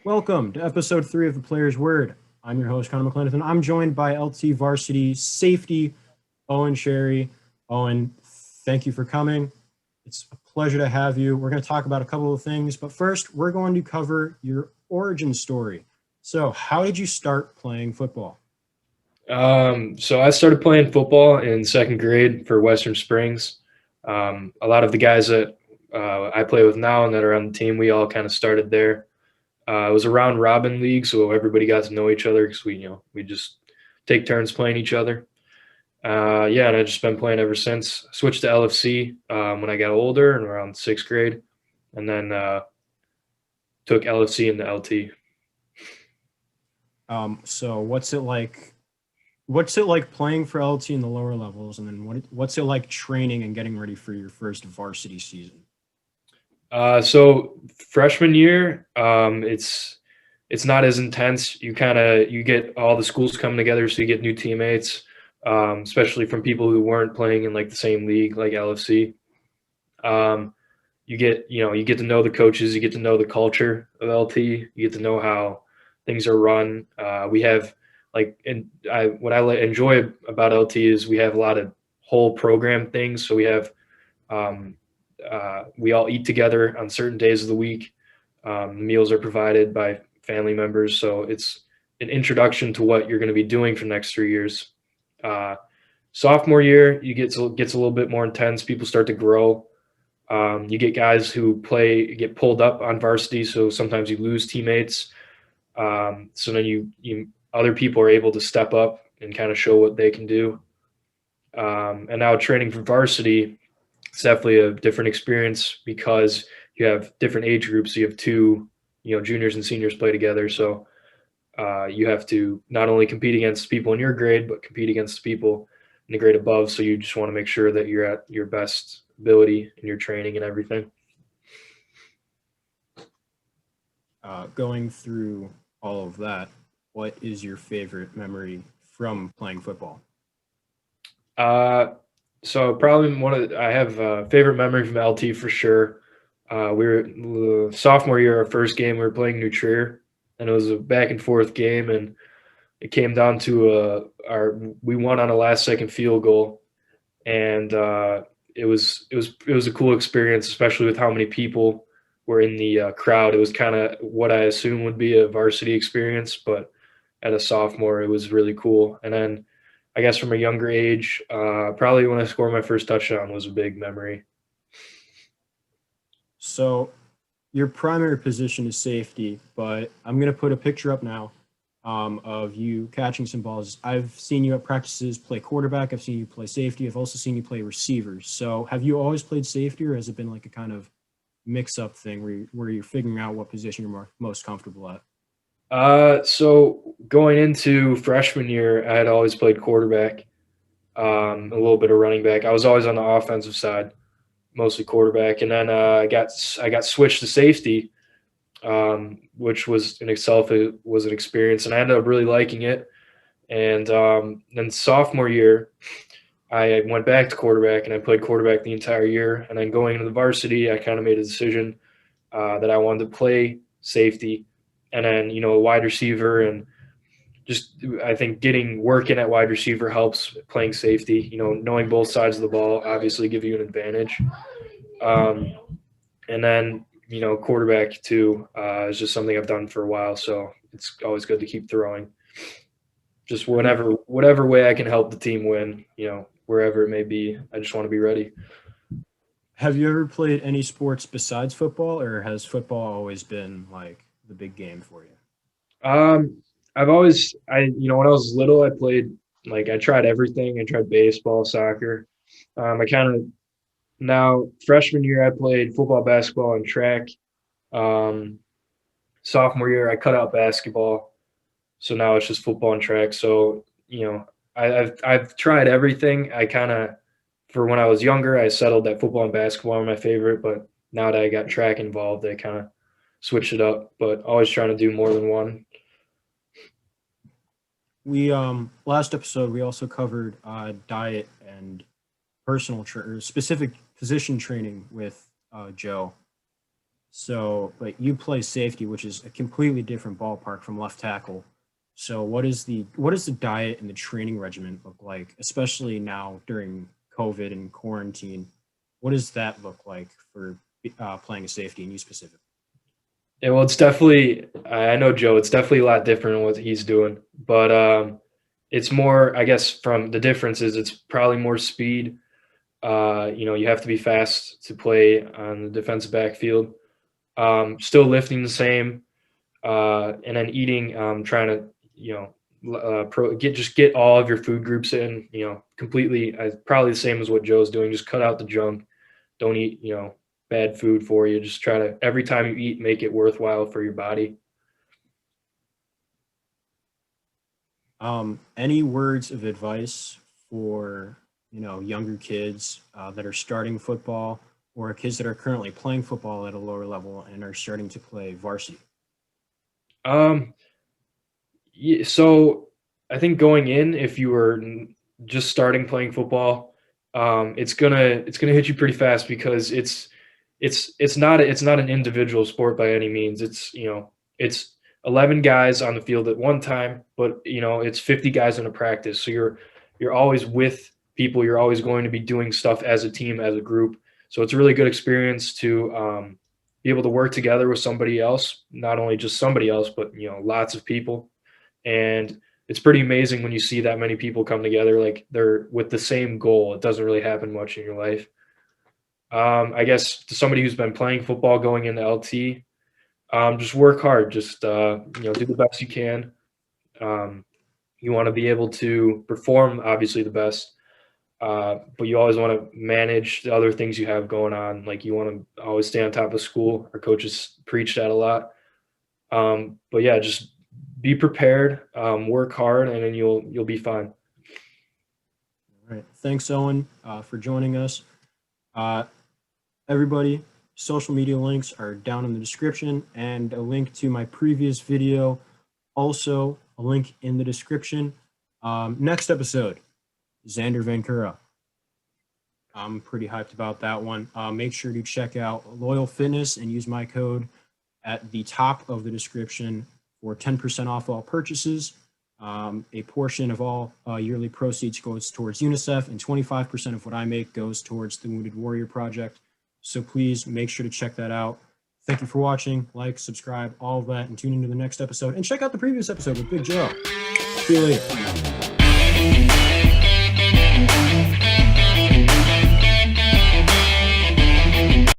Welcome to episode 3 of The Player's Word. I'm your host, Connor McClenathan. I'm joined by LT varsity safety, Owen Cherry. Owen, thank you for coming. It's a pleasure to have you. We're going to talk about a couple of things, but first, we're going to cover your origin story. So, how did you start playing football? So I started playing football in second grade for Western Springs. A lot of the guys that I play with now and that are on the team, we all kind of started there. It was a round robin league, so everybody got to know each other because we just take turns playing each other. Yeah, and I've just been playing ever since. Switched to LFC when I got older and around sixth grade, and then took LFC into LT. So, what's it like playing for LT in the lower levels, and then what's it like training and getting ready for your first varsity season? So freshman year, it's not as intense. You get all the schools coming together, so you get new teammates, especially from people who weren't playing in like the same league, like LFC. Um, you get to know the coaches, you get to know the culture of LT, you get to know how things are run. We have like, and I what I enjoy about LT is we have a lot of whole program things. So um, we all eat together on certain days of the week. Meals are provided by family members, so it's an introduction to what you're going to be doing for the next 3 years. Uh, Sophomore year, gets a little bit more intense. People start to grow. You get guys who get pulled up on varsity, so sometimes you lose teammates. So then you other people are able to step up and kind of show what they can do. And now training for varsity, it's definitely a different experience because you have different age groups. You have two, juniors and seniors play together. So you have to not only compete against people in your grade, but compete against people in the grade above. So you just want to make sure that you're at your best ability in your training and everything. Going through all of that, what is your favorite memory from playing football? Uh, so probably I have a favorite memory from LT for sure. We were sophomore year, our first game, we were playing New Trier, and it was a back and forth game, and it came down to we won on a last second field goal, and it was a cool experience, especially with how many people were in the crowd. It was kind of what I assume would be a varsity experience, but at a sophomore, it was really cool. And then I guess from a younger age, probably when I scored my first touchdown was a big memory. So, your primary position is safety, but I'm going to put a picture up now of you catching some balls. I've seen you at practices play quarterback. I've seen you play safety. I've also seen you play receivers. So, have you always played safety, or has it been like a kind of mix-up thing where you're figuring out what position you're most comfortable at? So going into freshman year, I had always played quarterback, a little bit of running back. I was always on the offensive side, mostly quarterback, and then I got switched to safety, which was in itself it was an experience, and I ended up really liking it. And then sophomore year, I went back to quarterback, and I played quarterback the entire year. And then going into the varsity, I kind of made a decision that I wanted to play safety, and then a wide receiver, and just I think getting work in at wide receiver helps playing safety. Knowing both sides of the ball obviously give you an advantage. Um, and then quarterback too is just something I've done for a while, so it's always good to keep throwing. Just Have you whatever way I can help the team win, wherever it may be. I just want to be ready. have you ever played any sports besides football, or has football always been like the big game for you? Um, when I was little, I played like I tried everything. I tried baseball, soccer. I kind of now freshman year I played football, basketball, and track. Um, Sophomore year I cut out basketball, so now it's just football and track. So I've tried everything. I kind of for when I was younger, I settled that football and basketball are my favorite, but now that I got track involved, I kind of switched it up. But always trying to do more than one. We last episode we also covered diet and specific position training with Joe. So, but you play safety, which is a completely different ballpark from left tackle. So, what is the diet and the training regimen look like, especially now during COVID and quarantine? What does that look like for playing a safety and you specific? Yeah, well, it's definitely. I know Joe. It's definitely a lot different than what he's doing, but it's more. I guess from the differences, it's probably more speed. You have to be fast to play on the defensive backfield. Still lifting the same, and then eating. Trying to get all of your food groups in. Completely. Probably the same as what Joe's doing. Just cut out the junk. Don't eat. Bad food for you. Just try to every time you eat, make it worthwhile for your body. Any words of advice for younger kids that are starting football, or kids that are currently playing football at a lower level and are starting to play varsity? Um, yeah, so I think going in, if you were just starting playing football, it's gonna hit you pretty fast because it's not an individual sport by any means. It's 11 guys on the field at one time, but it's 50 guys in a practice. So you're always with people. You're always going to be doing stuff as a team, as a group. So it's a really good experience to be able to work together with somebody else, not only just somebody else, but lots of people. And it's pretty amazing when you see that many people come together, like they're with the same goal. It doesn't really happen much in your life. I guess to somebody who's been playing football going into LT, just work hard. Just do the best you can. Um, you want to be able to perform, obviously, the best, but you always want to manage the other things you have going on. Like you want to always stay on top of school. Our coaches preach that a lot. But yeah, just be prepared, work hard, and then you'll be fine. All right. Thanks, Owen, for joining us. Uh, Everybody, social media links are down in the description, and a link to my previous video, also a link in the description. Next episode, Xander Vancura. I'm pretty hyped about that one. Make sure to check out Loyal Fitness and use my code at the top of the description for 10% off all purchases. A portion of all yearly proceeds goes towards UNICEF, and 25% of what I make goes towards the Wounded Warrior Project. So please make sure to check that out. Thank you for watching. Like, subscribe, all of that, and tune into the next episode. And check out the previous episode with Big Joe. See you later.